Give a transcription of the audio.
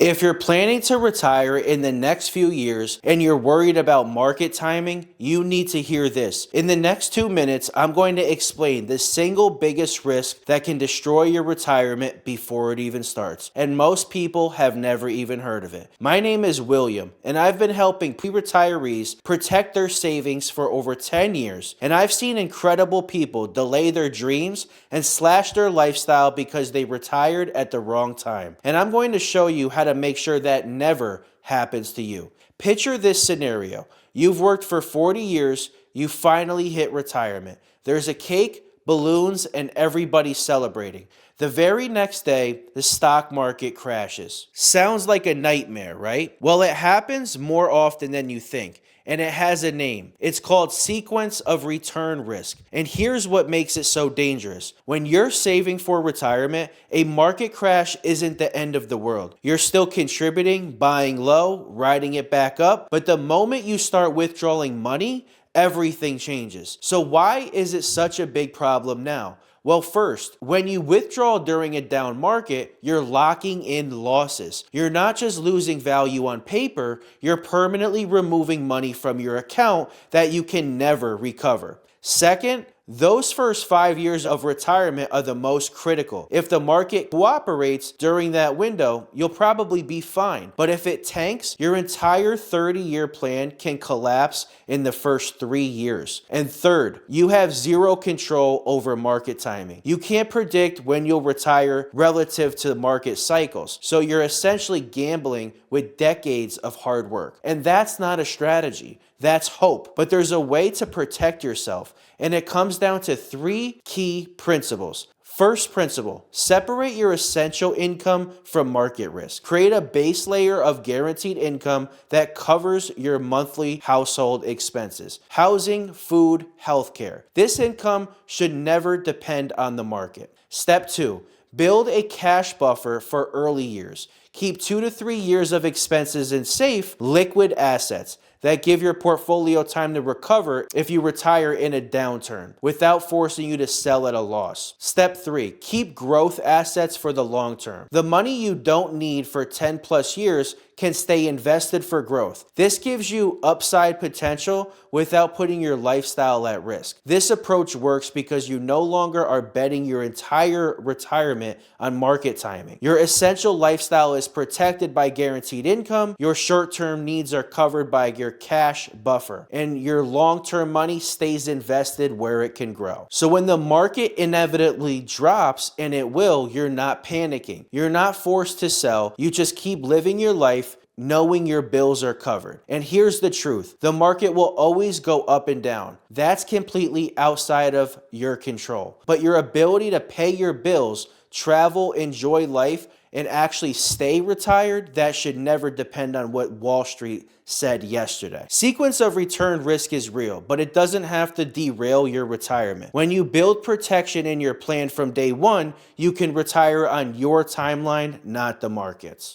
If you're planning to retire in the next few years and you're worried about market timing, you need to hear this. In the next 2 minutes, I'm going to explain the single biggest risk that can destroy your retirement before it even starts. And most people have never even heard of it. My name is William, and I've been helping pre-retirees protect their savings for over 10 years. And I've seen incredible people delay their dreams and slash their lifestyle because they retired at the wrong time. And I'm going to show you how to make sure that never happens to you. Picture this scenario. You've worked for 40 years, you finally hit retirement. There's a cake, balloons, and everybody's celebrating. The very next day, the stock market crashes. Sounds like a nightmare, right? Well, it happens more often than you think. And it has a name. It's called sequence of return risk. And here's what makes it so dangerous. When you're saving for retirement, a market crash isn't the end of the world. You're still contributing, buying low, riding it back up. But the moment you start withdrawing money, everything changes. So why is it such a big problem now? Well, first, when you withdraw during a down market, you're locking in losses. You're not just losing value on paper, you're permanently removing money from your account that you can never recover. Second, those first 5 years of retirement are the most critical. If the market cooperates during that window, you'll probably be fine. But if it tanks, your entire 30-year plan can collapse in the first 3 years. And third, you have zero control over market timing. You can't predict when you'll retire relative to market cycles. So you're essentially gambling with decades of hard work. And that's not a strategy. That's hope. But there's a way to protect yourself, and it comes down to 3 key principles. First principle, separate your essential income from market risk. Create a base layer of guaranteed income that covers your monthly household expenses. Housing, food, healthcare. This income should never depend on the market. Step 2, build a cash buffer for early years. Keep 2 to 3 years of expenses in safe, liquid assets that give your portfolio time to recover if you retire in a downturn without forcing you to sell at a loss. Step 3, keep growth assets for the long term. The money you don't need for 10 plus years can stay invested for growth. This gives you upside potential without putting your lifestyle at risk. This approach works because you no longer are betting your entire retirement on market timing. Your essential lifestyle is protected by guaranteed income, your short-term needs are covered by your cash buffer, and your long-term money stays invested where it can grow. So when the market inevitably drops, and it will, you're not panicking. You're not forced to sell. You just keep living your life knowing your bills are covered. And here's the truth. The market will always go up and down. That's completely outside of your control. But your ability to pay your bills, travel, enjoy life, and actually stay retired, that should never depend on what Wall Street said yesterday. Sequence of return risk is real, but it doesn't have to derail your retirement. When you build protection in your plan from day one, you can retire on your timeline, not the market's.